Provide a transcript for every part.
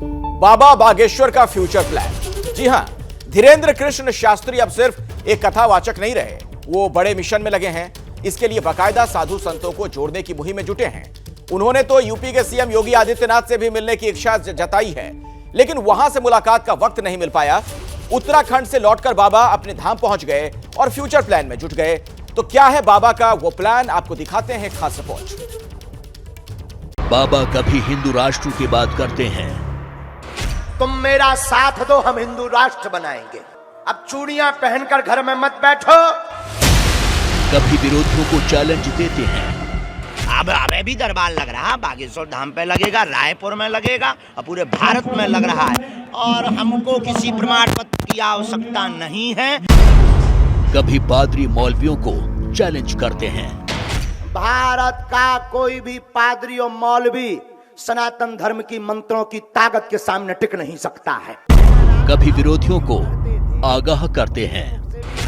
बाबा बागेश्वर का future plan. जी हां, धीरेन्द्र कृष्ण शास्त्री अब सिर्फ एक कथावाचक नहीं रहे, वो बड़े मिशन में लगे हैं। इसके लिए बाकायदा साधु संतों को जोड़ने की मुहिम में जुटे हैं। उन्होंने तो यूपी के सीएम योगी आदित्यनाथ से भी मिलने की इच्छा जताई है, लेकिन वहां से मुलाकात का वक्त नहीं मिल पाया। उत्तराखंड से लौटकर बाबा अपने धाम पहुंच गए और फ्यूचर प्लान में जुट गए। तो क्या है बाबा का वो प्लान, आपको दिखाते हैं खास रिपोर्ट। बाबा कभी हिंदू राष्ट्र की बात करते हैं। तुम मेरा साथ दो, हम हिंदू राष्ट्र बनाएंगे। अब चूड़ियां पहनकर घर में मत बैठो। कभी विरोधियों को चैलेंज देते हैं। अब अबे भी दरबार लग रहा, बागेश्वर धाम पे लगेगा, रायपुर में लगेगा और पूरे भारत में लग रहा है, और हमको किसी प्रमाण पत्र की आवश्यकता नहीं है। कभी पादरी मौलवियों को चैलेंज करते हैं। भारत का कोई भी पादरी और मौलवी सनातन धर्म की मंत्रों की ताकत के सामने टिक नहीं सकता है। कभी विरोधियों को आगाह करते हैं।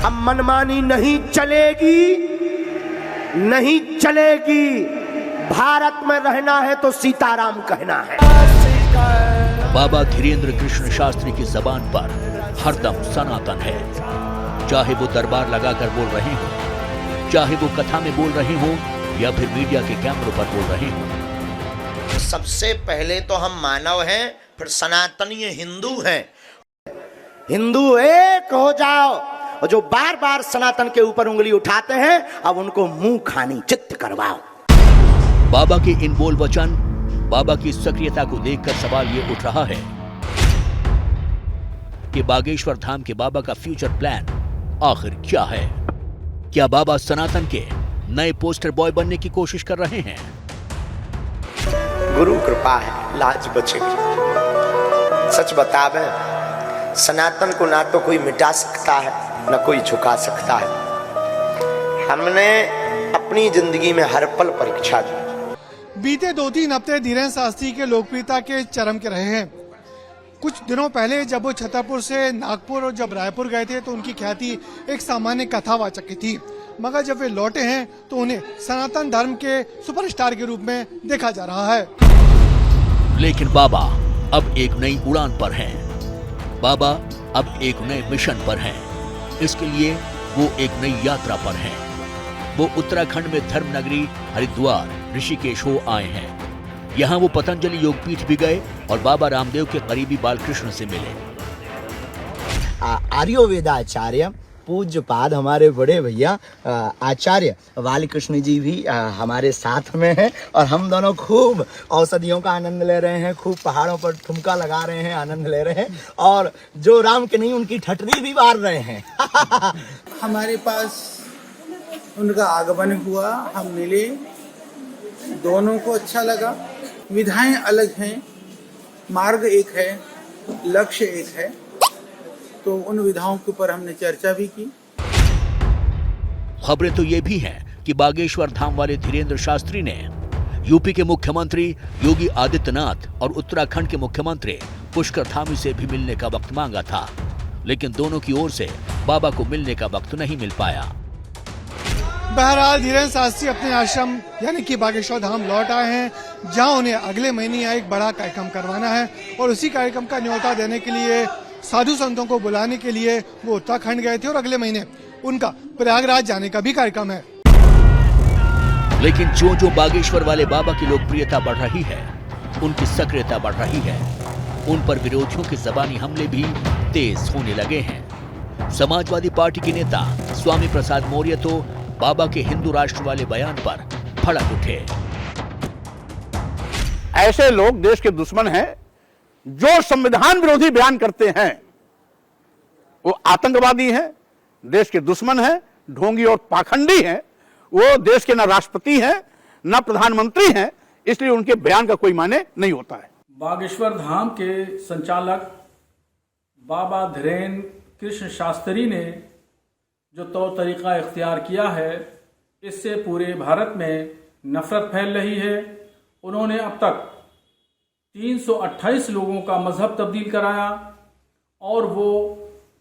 अब मनमानी नहीं चलेगी, नहीं चलेगी। भारत में रहना है तो सीताराम कहना है। बाबा धीरेन्द्र कृष्ण शास्त्री की जबान पर हरदम सनातन है। चाहे वो दरबार लगाकर बोल रहे हो, चाहे वो कथा में बोल रहे हो, या फिर मीडिया के कैमरों पर बोल रहे हो। सबसे पहले तो हम मानव हैं, फिर सनातनी हिंदू हैं। हिंदू एक हो जाओ, और जो बार बार सनातन के ऊपर उंगली उठाते हैं, अब उनको मुंह खानी चित्त करवाओ। बाबा के इन बोल वचन, बाबा की सक्रियता को देखकर सवाल ये उठ रहा है कि बागेश्वर धाम के बाबा का फ्यूचर प्लान आखिर क्या है। क्या बाबा सनातन के नए पोस्टर बॉय बनने की कोशिश कर रहे हैं? गुरु कृपा है, लाज बचेगी। सच बतावे, सनातन को ना तो कोई मिटा सकता है, ना कोई झुका सकता है। हमने अपनी जिंदगी में हर पल परीक्षा दी। बीते 2-3 हफ्ते धीरेन्द्र शास्त्री के लोकप्रियता के चरम के रहे हैं। कुछ दिनों पहले जब वो छतरपुर से नागपुर और जब रायपुर गए थे तो उनकी ख्याति एक सामान्य कथावाचक की थी, मगर जब वे लौटे हैं तो उन्हें सनातन धर्म के सुपरस्टार के रूप में देखा जा रहा है। लेकिन बाबा अब एक नई उड़ान पर हैं। बाबा अब एक नए मिशन पर हैं। इसके लिए वो एक नई यात्रा पर हैं। वो उत्तराखंड में धर्म नगरी हरिद्वार ऋषिकेश हो आए हैं। यहाँ वो पतंजलि योगपीठ भी गए और बाबा रामदेव के करीबी बालकृष्ण से मिले। आर्योवेदाचार्य पूज्य पाद हमारे बड़े भैया आचार्य बालकृष्ण जी भी हमारे साथ में हैं, और हम दोनों खूब औषधियों का आनंद ले रहे हैं, खूब पहाड़ों पर ठुमका लगा रहे हैं, आनंद ले रहे हैं, और जो राम के नहीं उनकी ठटरी भी मार रहे हैं। हमारे पास उनका आगमन हुआ, हम मिले, दोनों को अच्छा लगा। विधाएं अलग हैं, मार्ग एक है, लक्ष्य एक है, तो उन विधाओं के ऊपर हमने चर्चा भी की। खबरें तो ये भी हैं कि बागेश्वर धाम वाले धीरेन्द्र शास्त्री ने यूपी के मुख्यमंत्री योगी आदित्यनाथ और उत्तराखंड के मुख्यमंत्री पुष्कर धामी से भी मिलने का वक्त मांगा था, लेकिन दोनों की ओर से बाबा को मिलने का वक्त नहीं मिल पाया। बहरहाल धीरेन्द्र शास्त्री अपने आश्रम यानी कि बागेश्वर धाम लौट आए हैं, जहां उन्हें अगले महीने यहाँ एक बड़ा कार्यक्रम करवाना है, और उसी कार्यक्रम का न्योता देने के लिए, साधु संतों को बुलाने के लिए वो उत्तराखंड गए थे, और अगले महीने उनका प्रयागराज जाने का भी कार्यक्रम है। लेकिन जो बागेश्वर वाले बाबा की लोकप्रियता बढ़ रही है, उनकी सक्रियता बढ़ रही है, उन पर विरोधियों के जबानी हमले भी तेज होने लगे हैं। समाजवादी पार्टी के नेता स्वामी प्रसाद मौर्य तो बाबा के हिंदू राष्ट्र वाले बयान पर भड़क उठे। ऐसे लोग देश के दुश्मन हैं, जो संविधान विरोधी बयान करते हैं वो आतंकवादी हैं, देश के दुश्मन हैं, ढोंगी और पाखंडी हैं। वो देश के न राष्ट्रपति हैं न प्रधानमंत्री हैं, इसलिए उनके बयान का कोई माने नहीं होता है। बागेश्वर धाम के संचालक बाबा धीरेन्द्र कृष्ण शास्त्री ने जो तौर तरीका इख्तियार किया है, इससे पूरे भारत में नफरत फैल रही है। उन्होंने अब तक 328 लोगों का मजहब तब्दील कराया, और वो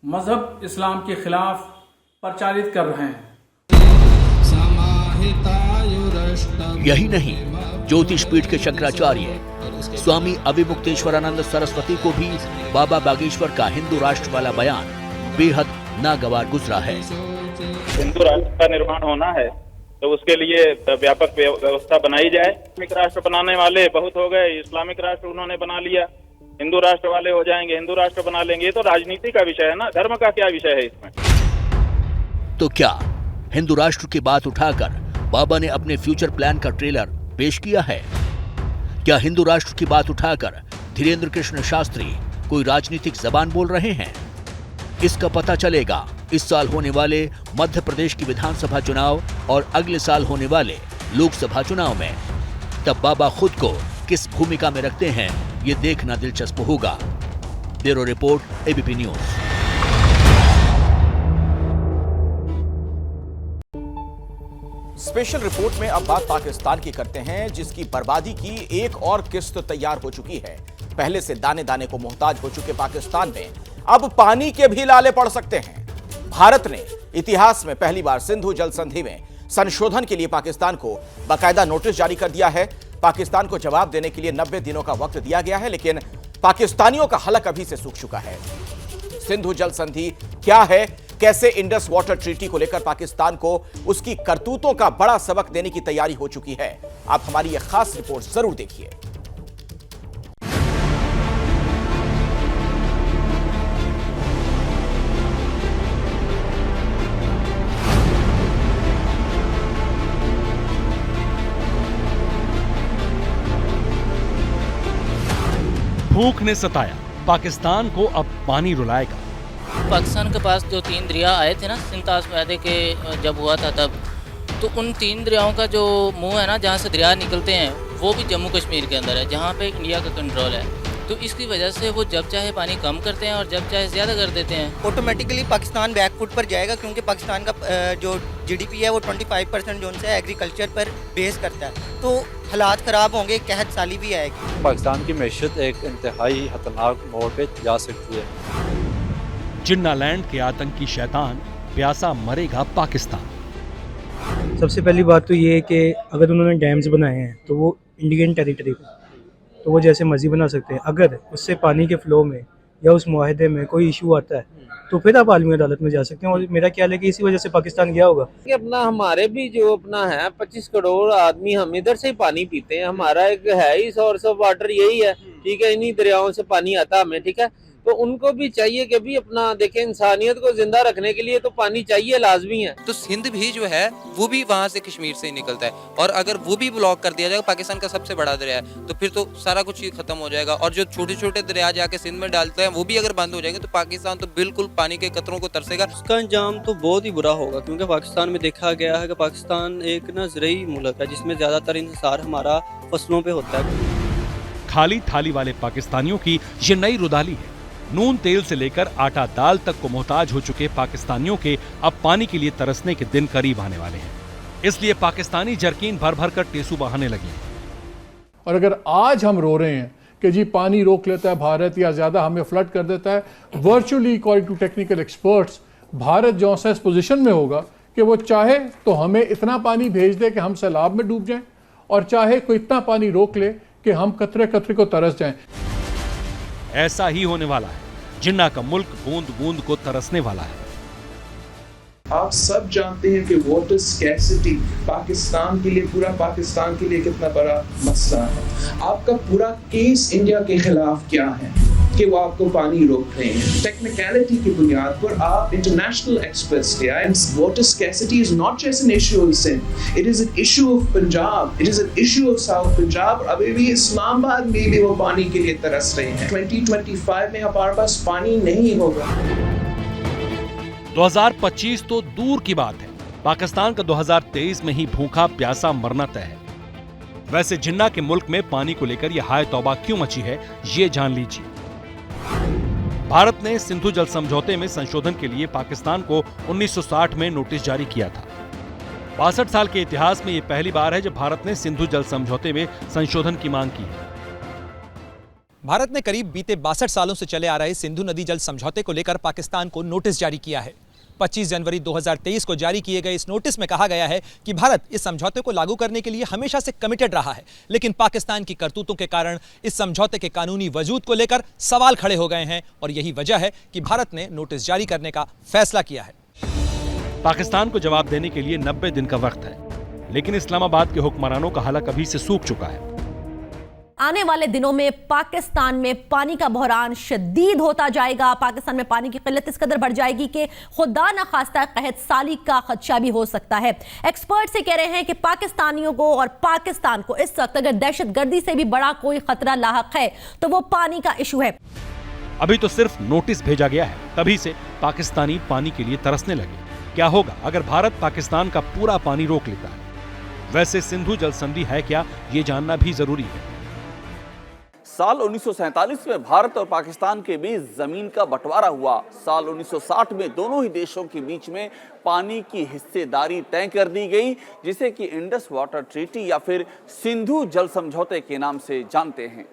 मजहब इस्लाम के खिलाफ प्रचारित कर रहे हैं। यही नहीं, ज्योतिष पीठ के शंकराचार्य स्वामी अभिमुक्तेश्वरानंद सरस्वती को भी बाबा बागेश्वर का हिंदू राष्ट्र वाला बयान बेहद नागवार गुजरा है। हिंदू राष्ट्र का निर्माण होना है तो उसके लिए व्यापक व्यवस्था बनाई जाए। इस्लामिक राष्ट्र बनाने वाले बहुत हो गए, इस्लामिक राष्ट्र उन्होंने बना लिया, हिंदू राष्ट्र वाले हो जाएंगे, हिंदू राष्ट्र बना लेंगे। ये तो राजनीति का विषय है ना, धर्म का क्या विषय है इसमें। तो क्या हिंदू राष्ट्र की बात उठाकर बाबा ने अपने फ्यूचर प्लान का ट्रेलर पेश किया है? क्या हिंदू राष्ट्र की बात उठाकर धीरेंद्र कृष्ण शास्त्री कोई राजनीतिक जबान बोल रहे हैं? इसका पता चलेगा इस साल होने वाले मध्य प्रदेश की विधानसभा चुनाव और अगले साल होने वाले लोकसभा चुनाव में। तब बाबा खुद को किस भूमिका में रखते हैं, ये देखना दिलचस्प होगा। Bureau report, ABP news. Special report में अब बात पाकिस्तान की करते हैं, जिसकी बर्बादी की एक और किस्त तैयार हो चुकी है। पहले से दाने दाने को मोहताज हो चुके पाकिस्तान में अब पानी के भी लाले पड़ सकते हैं। भारत ने इतिहास में पहली बार सिंधु जल संधि में संशोधन के लिए पाकिस्तान को बाकायदा नोटिस जारी कर दिया है। पाकिस्तान को जवाब देने के लिए 90 दिनों का वक्त दिया गया है, लेकिन पाकिस्तानियों का हलक अभी से सूख चुका है। सिंधु जल संधि क्या है, कैसे इंडस वाटर ट्रीटी को लेकर पाकिस्तान को उसकी करतूतों का बड़ा सबक देने की तैयारी हो चुकी है। आप हमारी यह खास रिपोर्ट जरूर देखिए। भूख ने सताया, पाकिस्तान को अब पानी रुलाएगा। पाकिस्तान के पास जो 3 दरिया आए थे ना, सिंतास वायदे के जब हुआ था तब, तो उन 3 दरियाओं का जो मुंह है ना, जहाँ से दरिया निकलते हैं, वो भी जम्मू कश्मीर के अंदर है, जहाँ पे इंडिया का कंट्रोल है। तो इसकी वजह से वो जब चाहे पानी कम करते हैं और जब चाहे ज़्यादा कर देते हैं। ऑटोमेटिकली पाकिस्तान बैकफुट पर जाएगा, क्योंकि पाकिस्तान का जो जीडीपी है वो 25% जो उनसे एग्रीकल्चर पर बेस करता है। तो हालात ख़राब होंगे, कहत साली भी आएगी। पाकिस्तान की मैशत एक इंतहाई खतरनाक मोड़ पे जा सकती है। जिन्ना लैंड के आतंकी शैतान, प्यासा मरेगा पाकिस्तान। सबसे पहली बात तो ये है कि अगर उन्होंने डैम्स बनाए हैं तो वो इंडियन टेरिटरी को तो वो जैसे मर्जी बना सकते हैं। अगर उससे पानी के फ्लो में या उस मुआहदे में कोई इशू आता है तो फिर आप आलमी अदालत में जा सकते हैं। और मेरा ख्याल है कि इसी वजह से पाकिस्तान गया होगा कि अपना हमारे भी जो अपना है 25 करोड़ आदमी हम इधर से ही पानी पीते हैं। हमारा एक है ही सोर्स ऑफ वाटर यही है, ठीक है, इन्हीं दरियाओं से पानी आता हमें, ठीक है। तो उनको भी चाहिए कि भी अपना देखें, इंसानियत को जिंदा रखने के लिए तो पानी चाहिए, लाजमी है। तो सिंध भी जो है वो भी वहाँ से कश्मीर से ही निकलता है, और अगर वो भी ब्लॉक कर दिया जाएगा, पाकिस्तान का सबसे बड़ा दरिया है, तो फिर तो सारा कुछ ही खत्म हो जाएगा। और जो छोटे छोटे दरिया जाके सिंध में डालते हैं वो भी अगर बंद हो जाएंगे तो पाकिस्तान तो बिल्कुल पानी के कतरों को तरसेगा। उसका अंजाम तो बहुत ही बुरा होगा, क्योंकि पाकिस्तान में देखा गया है कि पाकिस्तान एक ना ज़रई मुल्क है जिसमें ज़्यादातर इंहिसार हमारा फसलों पे होता है। खाली थाली वाले पाकिस्तानियों की ये नई रुदाली है। नून तेल से लेकर आटा दाल तक को मोहताज हो चुके पाकिस्तानियों के अब पानी के लिए तरसने के दिन करीब आने वाले हैं। इसलिए पाकिस्तानी जरकीन भर भर कर टेसू बहाने लगे। और अगर आज हम रो रहे हैं कि जी पानी रोक लेता है भारत या ज्यादा हमें फ्लड कर देता है, virtually according to technical experts Bharat जो इस पोजीशन में होगा कि वो चाहे तो हमें इतना पानी भेज दे कि हम सैलाब में डूब जाएं, और चाहे कोई इतना पानी रोक ले कि हम कतरे कतरे को तरस जाएं। ऐसा ही होने वाला है। जिन्ना का मुल्क बूंद बूंद को तरसने वाला है। आप सब जानते हैं कि वाटर स्कैर्सिटी पाकिस्तान के लिए, पूरा पाकिस्तान के लिए कितना बड़ा मसला है। आपका पूरा केस इंडिया के खिलाफ क्या है कि वो आपको पानी रोक रहे हैं। टेक्निकलिटी की बुनियाद पर आप इंटरनेशनल एक्सपर्ट्स ले आए। Water scarcity is not just an issue of Sindh, it is an issue of Punjab, it is an issue of south Punjab. अभी भी इस्लामाबाद में भी वो पानी के लिए तरस रहे हैं। 2025 में हमारे पास पानी नहीं होगा। 2025 तो दूर की बात है, पाकिस्तान का 2023 में ही भूखा प्यासा मरना तय है। वैसे जिन्ना के मुल्क में पानी को लेकर यह हाय तौबा क्यों मची है, ये जान लीजिए। भारत ने सिंधु जल समझौते में संशोधन के लिए पाकिस्तान को 1960 में नोटिस जारी किया था। 62 साल के इतिहास में यह पहली बार है जब भारत ने सिंधु जल समझौते में संशोधन की मांग की है। भारत ने करीब बीते 62 सालों से चले आ रहे सिंधु नदी जल समझौते को लेकर पाकिस्तान को नोटिस जारी किया है। 25 जनवरी 2023 को जारी किए गए इस नोटिस में कहा गया है कि भारत इस समझौते को लागू करने के लिए हमेशा से कमिटेड रहा है, लेकिन पाकिस्तान की करतूतों के कारण इस समझौते के कानूनी वजूद को लेकर सवाल खड़े हो गए हैं और यही वजह है कि भारत ने नोटिस जारी करने का फैसला किया है। पाकिस्तान को जवाब देने के लिए 90 दिन का वक्त है, लेकिन इस्लामाबाद के हुक्मरानों का हलक अभी से सूख चुका है। आने वाले दिनों में पाकिस्तान में पानी का बहरान शदीद होता जाएगा। पाकिस्तान में पानी की किल्लत इस कदर बढ़ जाएगी कि खुदा न खास्ता कहत साली का खदशा भी हो सकता है। एक्सपर्ट्स कह रहे हैं कि पाकिस्तानियों को और पाकिस्तान को इस वक्त अगर दहशतगर्दी से भी बड़ा कोई खतरा लाहक है तो वो पानी का इशू है। अभी तो सिर्फ नोटिस भेजा गया है, तभी से पाकिस्तानी पानी के लिए तरसने लगे। क्या होगा अगर भारत पाकिस्तान का पूरा पानी रोक लेता है? वैसे सिंधु जल संधि है क्या, ये जानना भी जरूरी है। साल 1947 में भारत और पाकिस्तान के बीच जमीन का बंटवारा हुआ। साल 1960 में दोनों ही देशों के बीच में पानी की हिस्सेदारी तय कर दी गई, जिसे कि इंडस वाटर ट्रीटी या फिर सिंधु जल समझौते के नाम से जानते हैं।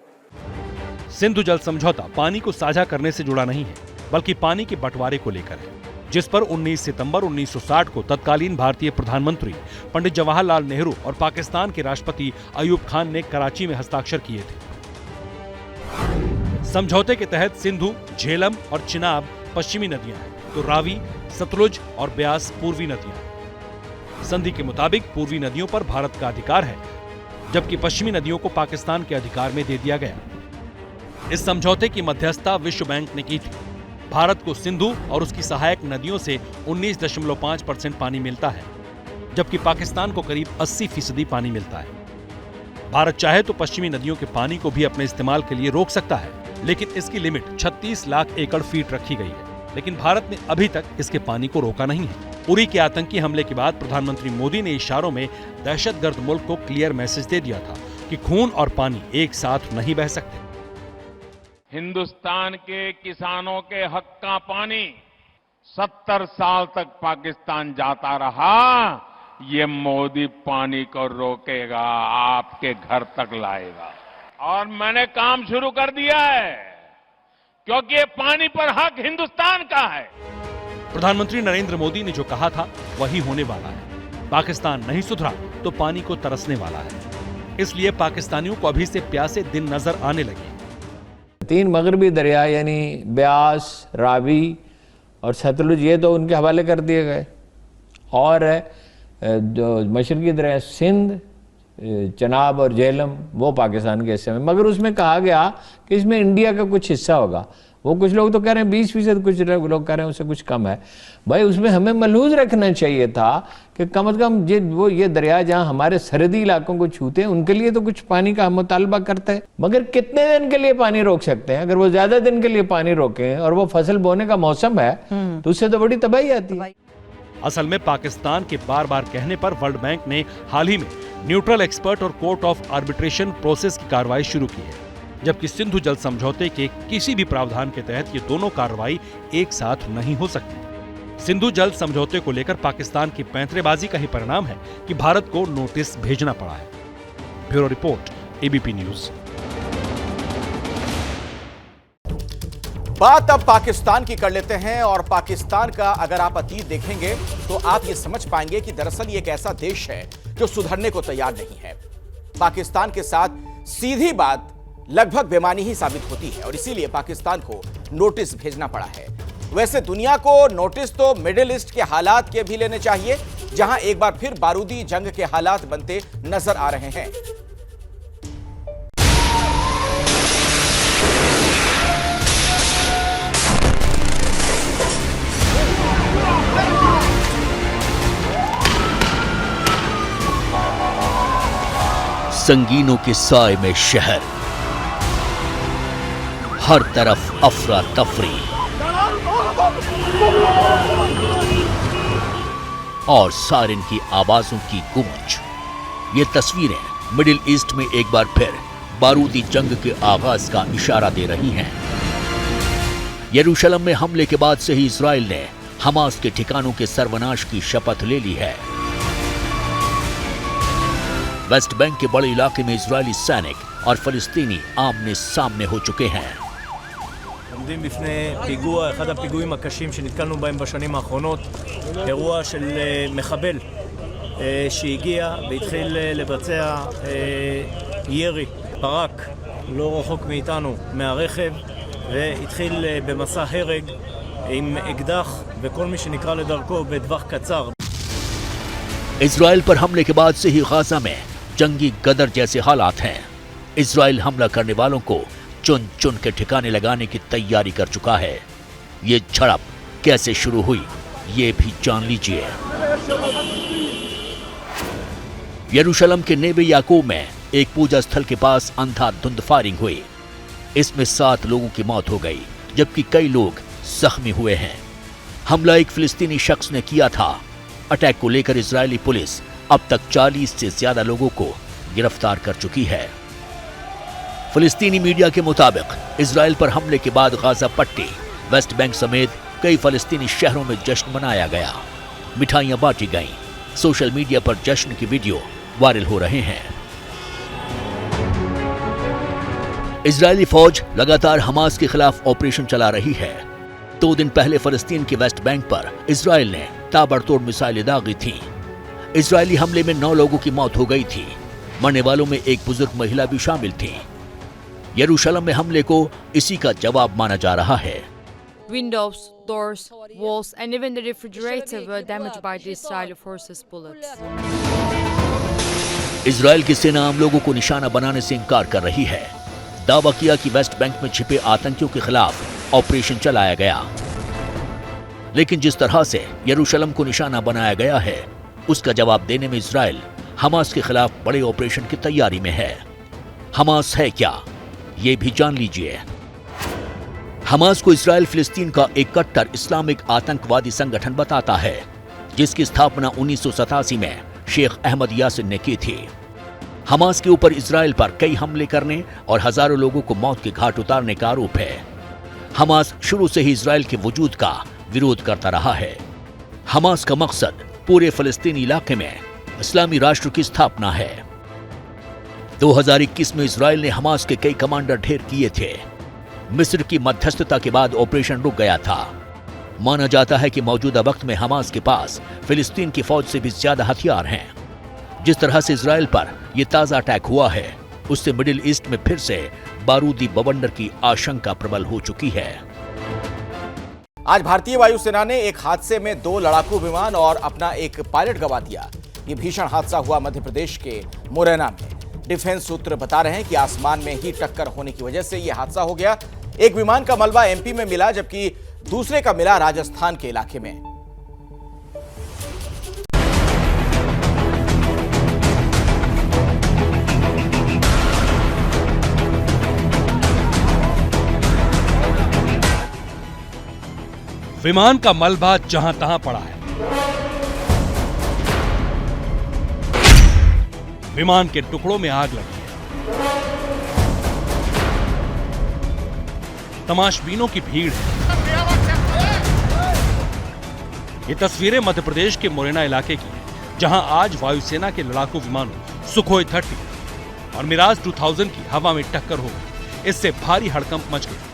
सिंधु जल समझौता पानी को साझा करने से जुड़ा नहीं है, बल्कि पानी के बंटवारे को लेकर है, जिस पर 19 सितंबर 1960 को तत्कालीन भारतीय प्रधानमंत्री पंडित जवाहरलाल नेहरू और पाकिस्तान के राष्ट्रपति अयूब खान ने कराची में हस्ताक्षर किए थे। समझौते के तहत सिंधु, झेलम और चिनाब पश्चिमी नदियां हैं, तो रावी, सतलुज और ब्यास पूर्वी नदियां हैं। संधि के मुताबिक पूर्वी नदियों पर भारत का अधिकार है, जबकि पश्चिमी नदियों को पाकिस्तान के अधिकार में दे दिया गया। इस समझौते की मध्यस्थता विश्व बैंक ने की थी। भारत को सिंधु और उसकी सहायक नदियों से 19.5% पानी मिलता है, जबकि पाकिस्तान को करीब 80% पानी मिलता है। भारत चाहे तो पश्चिमी नदियों के पानी को भी अपने इस्तेमाल के लिए रोक सकता है, लेकिन इसकी लिमिट 36 लाख एकड़ फीट रखी गई है। लेकिन भारत ने अभी तक इसके पानी को रोका नहीं है। उरी के आतंकी हमले के बाद प्रधानमंत्री मोदी ने इशारों में दहशतगर्द मुल्क को क्लियर मैसेज दे दिया था कि खून और पानी एक साथ नहीं बह सकते। हिंदुस्तान के किसानों के हक का पानी 70 साल तक पाकिस्तान जाता रहा। ये मोदी पानी को रोकेगा, आपके घर तक लाएगा। और मैंने काम शुरू कर दिया है, क्योंकि ये पानी पर हक हिंदुस्तान का है। प्रधानमंत्री नरेंद्र मोदी ने जो कहा था वही होने वाला है। पाकिस्तान नहीं सुधरा तो पानी को तरसने वाला है। इसलिए पाकिस्तानियों को अभी से प्यासे दिन नजर आने लगे। 3 मगरबी दरिया यानी ब्यास, रावी और सतलुज ये तो उनके हवाले कर दिए गए, और जो मशरकी दरिया सिंध, चनाब और झेलम वो पाकिस्तान के हिस्से में। मगर उसमें कहा गया कि इसमें इंडिया का कुछ हिस्सा होगा। वो कुछ लोग तो कह रहे हैं 20%, कुछ लोग कह रहे हैं उससे कुछ कम है। भाई उसमें हमें मलहूज रखना चाहिए था कि कम से कम ये दरिया जहाँ हमारे सरहदी इलाकों को छूते हैं उनके लिए तो कुछ पानी का मुतालबा करते हैं। मगर कितने दिन के लिए पानी रोक सकते हैं? अगर वो ज्यादा दिन के लिए पानी रोकें और वो फसल बोने का मौसम है तो उससे तो बड़ी तबाही आती है। असल में पाकिस्तान के बार बार कहने पर वर्ल्ड बैंक ने हाल ही में न्यूट्रल एक्सपर्ट और कोर्ट ऑफ आर्बिट्रेशन प्रोसेस की कार्रवाई शुरू की है, जबकि सिंधु जल समझौते के किसी भी प्रावधान के तहत ये दोनों कार्रवाई एक साथ नहीं हो सकती। सिंधु जल समझौते को लेकर पाकिस्तान की पैंतरेबाजी का ही परिणाम है कि भारत को नोटिस भेजना पड़ा है। Bureau report, ABP news. बात अब पाकिस्तान की कर लेते हैं, और पाकिस्तान का अगर आप अतीत देखेंगे तो आप ये समझ पाएंगे कि दरअसल ये एक ऐसा देश है जो सुधरने को तैयार नहीं है। पाकिस्तान के साथ सीधी बात लगभग बेमानी ही साबित होती है, और इसीलिए पाकिस्तान को नोटिस भेजना पड़ा है। वैसे दुनिया को नोटिस तो मिडिल ईस्ट के हालात के भी लेने चाहिए, जहां एक बार फिर बारूदी जंग के हालात बनते नजर आ रहे हैं। संगीनों के साए में शहर, हर तरफ अफरा तफरी और सायरन की आवाजों की गूंज। ये तस्वीरें मिडिल ईस्ट में एक बार फिर बारूदी जंग के आगाज का इशारा दे रही हैं। यरूशलेम में हमले के बाद से ही इजराइल ने हमास के ठिकानों के सर्वनाश की शपथ ले ली है। वेस्ट बैंक के बड़े इलाके में इजरायली सैनिक और फलस्तीनी आमने सामने हो चुके हैं। עומדים בפני פיגוע, אחד הפיגועים הקשים שנתקלנו בהם בשנים האחרונות, אירוע של מחבל שהגיע והתחיל לבצע ירי, פרק לא רחוק מאיתנו מהרכב, והתחיל במסע הרג עם אקדח וכל מי שנקרא לדרכו בטווח קצר. इजराइल पर हमले के बाद से ही गाजा में जंगी गदर जैसे हालात हैं। इजराइल हमला करने वालों को चुन चुन के ठिकाने लगाने की तैयारी कर चुका है। ये झड़प कैसे शुरू हुई ये भी जान लीजिए। यरूशलेम के नेबे याकूब में एक पूजा स्थल के पास अंधाधुंध फायरिंग हुई। इसमें 7 लोगों की मौत हो गई जबकि कई लोग जख्मी हुए हैं। हमला एक फिलिस्तीनी शख्स ने किया था। अटैक को लेकर इजरायली पुलिस अब तक 40 से ज्यादा लोगों को गिरफ्तार कर चुकी है। फिलिस्तीनी मीडिया के मुताबिक इजराइल पर हमले के बाद गाजा पट्टी, वेस्ट बैंक समेत कई फिलिस्तीनी शहरों में जश्न मनाया गया, मिठाइयां बांटी गईं। सोशल मीडिया पर जश्न की वीडियो वायरल हो रहे हैं। इजरायली फौज लगातार हमास के खिलाफ ऑपरेशन चला रही है। 2 दिन पहले फलस्तीन के वेस्ट बैंक पर इजराइल ने ताबड़तोड़ मिसाइलें दागी थीं। इजरायली हमले में 9 लोगों की मौत हो गई थी। मरने वालों में एक बुजुर्ग महिला भी शामिल थी। यरूशलेम में हमले को इसी का जवाब माना जा रहा है। Windows, doors, walls and even the refrigerator were damaged by the Israeli forces' bullets. Israel की सेना आम लोगों को निशाना बनाने से इनकार कर रही है। दावा किया कि वेस्ट बैंक में छिपे आतंकियों के खिलाफ ऑपरेशन चलाया गया, लेकिन जिस तरह से यरूशलेम को निशाना बनाया गया है उसका जवाब देने में इजराइल हमास के खिलाफ बड़े ऑपरेशन की तैयारी में है। हमास है क्या ये भी जान लीजिए। हमास को इजराइल फिलिस्तीन का एक कट्टर इस्लामिक आतंकवादी संगठन बताता है जिसकी स्थापना 1987 में शेख अहमद यासिन ने की थी। हमास के ऊपर इजराइल पर कई हमले करने और हजारों लोगों को मौत के घाट उतारने का आरोप है। हमास शुरू से ही इजराइल के वजूद का विरोध करता रहा है। हमास का मकसद पूरे फिलिस्तीनी इलाके में इस्लामी राष्ट्र की स्थापना है। 2021 में इजराइल ने हमास के कई कमांडर ढेर किए थे। मिस्र की मध्यस्थता के बाद ऑपरेशन रुक गया था। माना जाता है कि मौजूदा वक्त में हमास के पास फिलिस्तीन की फौज से भी ज्यादा हथियार हैं। जिस तरह से इजराइल पर यह ताजा अटैक हुआ है उससे मिडिल ईस्ट में फिर से बारूदी बवंडर की आशंका प्रबल हो चुकी है। आज भारतीय वायुसेना ने एक हादसे में 2 लड़ाकू विमान और अपना एक पायलट गंवा दिया। ये भीषण हादसा हुआ मध्य प्रदेश के मुरैना में। डिफेंस सूत्र बता रहे हैं कि आसमान में ही टक्कर होने की वजह से यह हादसा हो गया। एक विमान का मलबा एमपी में मिला जबकि दूसरे का मिला राजस्थान के इलाके में। विमान का मलबा जहां तहां पड़ा है। विमान के टुकड़ों में आग लगी है। तमाशबीनों की भीड़ है। ये तस्वीरें मध्य प्रदेश के मुरैना इलाके की हैं, जहां आज वायुसेना के लड़ाकू विमानों सुखोई 30 और मिराज 2000 की हवा में टक्कर हो गई। इससे भारी हड़कंप मच गई।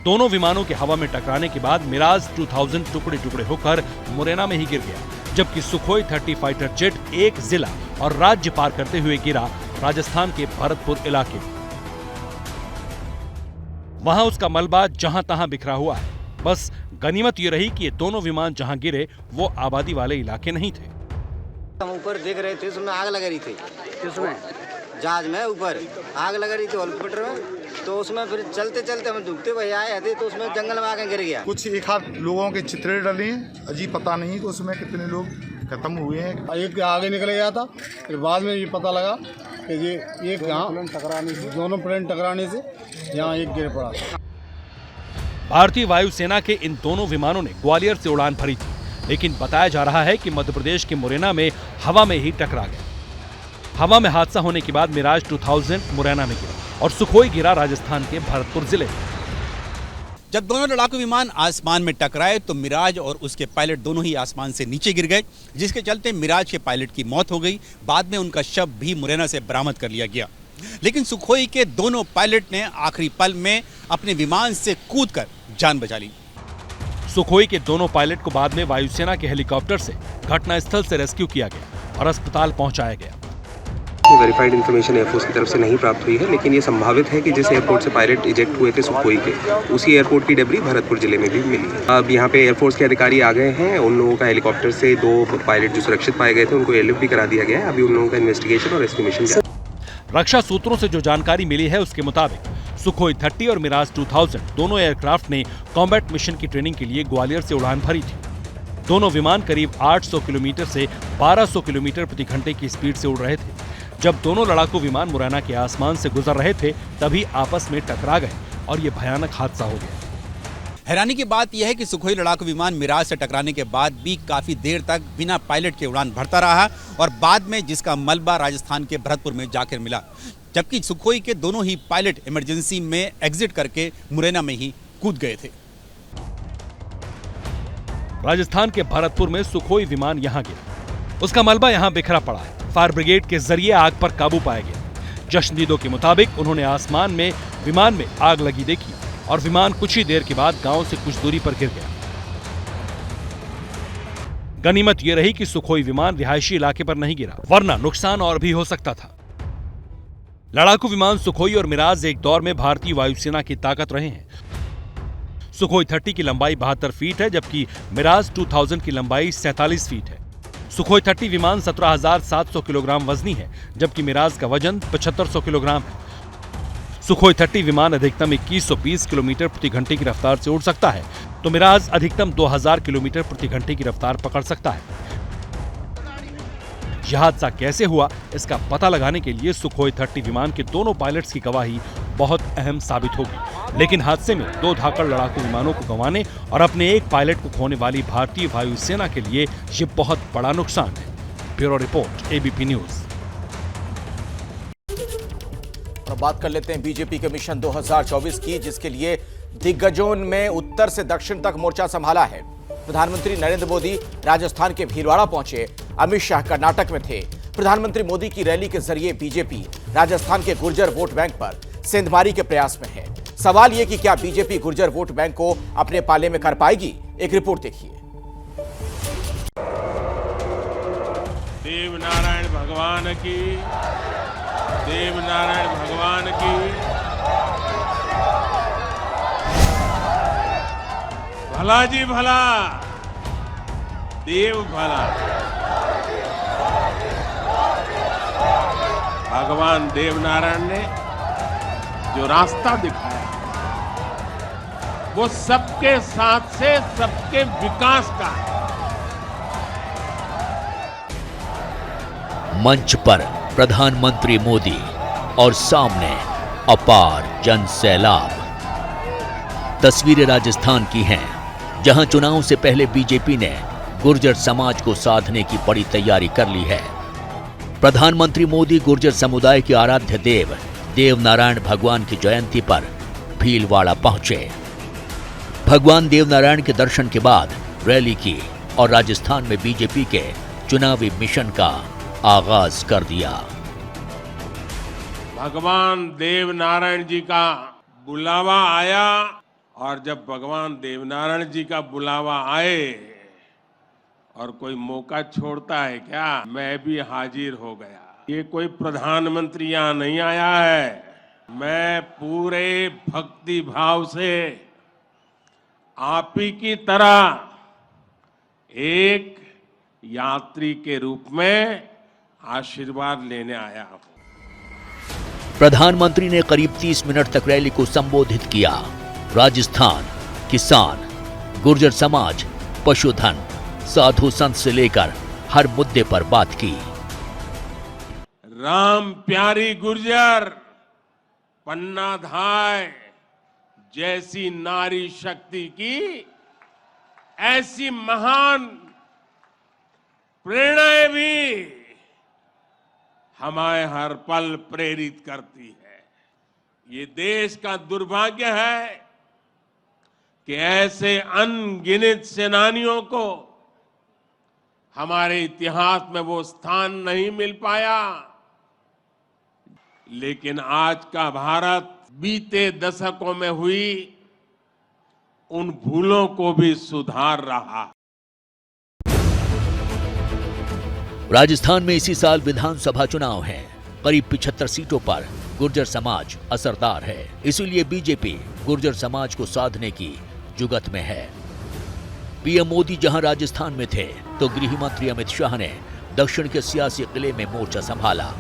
दोनों विमानों के हवा में टकराने के बाद मिराज 2000 टुकड़े टुकड़े होकर मुरैना में ही गिर गया, जबकि सुखोई 30 फाइटर जेट एक जिला और राज्य पार करते हुए गिरा राजस्थान के भरतपुर इलाके में। वहां उसका मलबा जहां तहां बिखरा हुआ है। बस गनीमत ये रही कि ये दोनों विमान जहां गिरे वो आबादी वाले इलाके नहीं थे। हम ऊपर देख रहे थे, उसमें आग लग रही थी। किसमें? जहाज में ऊपर आग लग रही थी हेलीकॉप्टर में। तो उसमें फिर चलते चलते हम डूबते हुए आए थे तो उसमें जंगल में आके गिर गया। कुछ एक हाथ लोगों के चित्रे डले हैं, अजीब पता नहीं कि उसमें कितने लोग खत्म हुए हैं। एक आगे निकल गया था, फिर बाद में ये पता लगा कि ये एक यहाँ दोनों प्लेन टकराने से यहाँ एक गिर पड़ा। भारतीय वायुसेना के इन दोनों विमानों ने ग्वालियर से उड़ान भरी थी, लेकिन बताया जा रहा है कि मध्य प्रदेश के मुरैना में हवा में ही टकरा गया। हवा में हादसा होने के बाद मिराज 2000 मुरैना में गिरा और सुखोई गिरा राजस्थान के भरतपुर जिले में। जब दोनों लड़ाकू विमान आसमान में टकराए तो मिराज और उसके पायलट दोनों ही आसमान से नीचे गिर गए, जिसके चलते मिराज के पायलट की मौत हो गई। बाद में उनका शव भी मुरैना से बरामद कर लिया गया, लेकिन सुखोई के दोनों पायलट ने आखिरी पल में अपने विमान से कूदकर जान बचा ली। सुखोई के दोनों पायलट को बाद में वायुसेना के हेलीकॉप्टर से घटनास्थल से रेस्क्यू किया गया और अस्पताल पहुंचाया गया। वेरीफाइड इन्फॉर्मेशन एयरफोर्स की तरफ से नहीं प्राप्त हुई है, लेकिन ये संभावित है कि जिस एयरपोर्ट से पायलट इजेक्ट हुए थे सुखोई के, उसी एयरपोर्ट की डेब्री भरतपुर जिले में भी मिली है। अब यहाँ पे एयरफोर्स के अधिकारी आ गए हैं। उन लोगों का हेलीकॉप्टर से 2 पायलट जो सुरक्षित पाए गए थे उनको एयरलिफ्ट भी करा दिया गया है। अभी उन लोगों का इन्वेस्टिगेशन और रेस्क्यू मिशन। रक्षा सूत्रों से जो जानकारी मिली है उसके मुताबिक सुखोई 30 और मिराज 2000 दोनों एयरक्राफ्ट ने कॉम्बैट मिशन की ट्रेनिंग के लिए ग्वालियर से उड़ान भरी थी। दोनों विमान करीब 800 किलोमीटर से 1200 किलोमीटर प्रति घंटे की स्पीड से उड़ रहे थे। जब दोनों लड़ाकू विमान मुरैना के आसमान से गुजर रहे थे तभी आपस में टकरा गए और ये भयानक हादसा हो गया। हैरानी की बात यह है कि सुखोई लड़ाकू विमान मिराज से टकराने के बाद भी काफी देर तक बिना पायलट के उड़ान भरता रहा और बाद में जिसका मलबा राजस्थान के भरतपुर में जाकर मिला, जबकि सुखोई के दोनों ही पायलट इमरजेंसी में एग्जिट करके मुरैना में ही कूद गए थे। राजस्थान के भरतपुर में सुखोई विमान यहां गिरा, उसका मलबा यहां बिखरा पड़ा है। फायर ब्रिगेड के जरिए आग पर काबू पाया गया। जश्नदीदों के मुताबिक उन्होंने आसमान में विमान में आग लगी देखी और विमान कुछ ही देर के बाद गांव से कुछ दूरी पर गिर गया। गनीमत यह रही कि सुखोई विमान रिहायशी इलाके पर नहीं गिरा, वरना नुकसान और भी हो सकता था। लड़ाकू विमान सुखोई और मिराज एक दौर में भारतीय वायुसेना की ताकत रहे हैं। सुखोई 30 की लंबाई 72 फीट है, जबकि मिराज 2000 की लंबाई 47 फीट है। सुखोई 30 विमान 17,700 किलोग्राम वजनी है, जबकि मिराज का वजन 7500 किलोग्राम है। सुखोई 30 विमान अधिकतम 2120 किलोमीटर प्रति घंटे की रफ्तार से उड़ सकता है, तो मिराज अधिकतम 2000 किलोमीटर प्रति घंटे की रफ्तार पकड़ सकता है। यह हादसा कैसे हुआ, इसका पता लगाने के लिए सुखोई 30 विमान के दोनों पायलट्स की गवाही बहुत अहम साबित होगी। लेकिन हादसे में 2 धाकड़ लड़ाकू विमानों को गंवाने और अपने एक पायलट को खोने वाली भारतीय वायुसेना के लिए ये बहुत बड़ा नुकसान है। Bureau report, ABP news. और बात कर लेते हैं बीजेपी के मिशन 2024 की, जिसके लिए दिग्गजों में उत्तर से दक्षिण तक मोर्चा संभाला है। प्रधानमंत्री नरेंद्र मोदी राजस्थान के भीलवाड़ा पहुंचे, अमित शाह कर्नाटक में थे। प्रधानमंत्री मोदी की रैली के जरिए बीजेपी राजस्थान के गुर्जर वोट बैंक पर सेंधमारी के प्रयास में है। सवाल यह कि क्या बीजेपी गुर्जर वोट बैंक को अपने पाले में कर पाएगी? एक रिपोर्ट देखिए। देवनारायण भगवान की, देवनारायण भगवान की। भला जी भला, देव भला। भगवान देवनारायण ने जो रास्ता दिखाया वो सबके साथ से सबके विकास का है। मंच पर प्रधानमंत्री मोदी और सामने अपार जन सैलाब। तस्वीरें राजस्थान की हैं, जहां चुनाव से पहले बीजेपी ने गुर्जर समाज को साधने की बड़ी तैयारी कर ली है। प्रधानमंत्री मोदी गुर्जर समुदाय के आराध्य देव देवनारायण भगवान की जयंती पर भीलवाड़ा पहुंचे। भगवान देवनारायण के दर्शन के बाद रैली की और राजस्थान में बीजेपी के चुनावी मिशन का आगाज कर दिया। भगवान देवनारायण जी का बुलावा आया और जब भगवान देवनारायण जी का बुलावा आए और कोई मौका छोड़ता है क्या? मैं भी हाजिर हो गया। ये कोई प्रधानमंत्री यहाँ नहीं आया है, मैं पूरे भक्ति भाव से आप ही की तरह एक यात्री के रूप में आशीर्वाद लेने आया हूं। प्रधानमंत्री ने करीब 30 मिनट तक रैली को संबोधित किया। राजस्थान, किसान, गुर्जर समाज, पशुधन, साधु संत से लेकर हर मुद्दे पर बात की। राम प्यारी गुर्जर, पन्ना धाय जैसी नारी शक्ति की ऐसी महान प्रेरणाएं भी हमें हर पल प्रेरित करती है। ये देश का दुर्भाग्य है कि ऐसे अनगिनत सेनानियों को हमारे इतिहास में वो स्थान नहीं मिल पाया। लेकिन आज का भारत बीते दशकों में हुई उन भूलों को भी सुधार रहा। राजस्थान में इसी साल विधानसभा चुनाव है। करीब 75 सीटों पर गुर्जर समाज असरदार है, इसीलिए बीजेपी गुर्जर समाज को साधने की जुगत में है। पीएम मोदी जहां राजस्थान में थे, तो गृह मंत्री अमित शाह ने दक्षिण के सियासी किले में मोर्चा संभाला।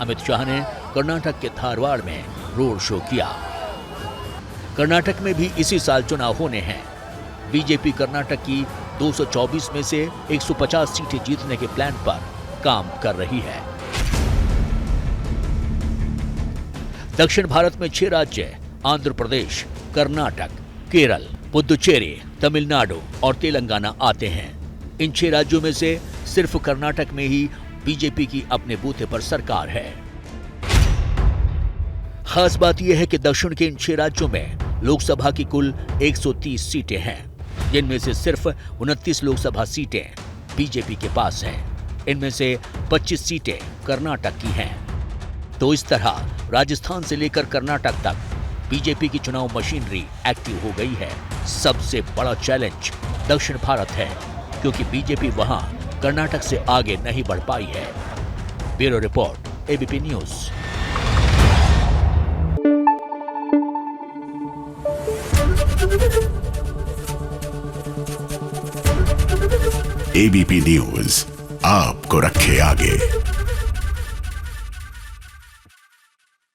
अमित शाह ने कर्नाटक के धारवाड़ में रोड शो किया। कर्नाटक में भी इसी साल चुनाव होने हैं। बीजेपी कर्नाटक की 224 में से 150 सीटें जीतने के प्लान पर काम कर रही है। दक्षिण भारत में 6 राज्य आंध्र प्रदेश, कर्नाटक, केरल, पुदुचेरी, तमिलनाडु और तेलंगाना आते हैं। इन 6 राज्यों में से सिर्फ कर्नाटक में ही बीजेपी की अपने बूथे पर सरकार है। खास बात यह है कि दक्षिण के इन 6 राज्यों में लोकसभा की कुल 130 सीटें हैं, जिनमें से सिर्फ 29 लोकसभा सीटें बीजेपी के पास हैं। इनमें से 25 सीटें कर्नाटक की हैं। तो इस तरह राजस्थान से लेकर कर्नाटक तक बीजेपी की चुनाव मशीनरी एक्टिव हो गई है। सबसे बड़ा चैलेंज दक्षिण भारत है, क्योंकि बीजेपी वहां कर्नाटक से आगे नहीं बढ़ पाई है। Bureau report, ABP news. ABP news आपको रखे आगे।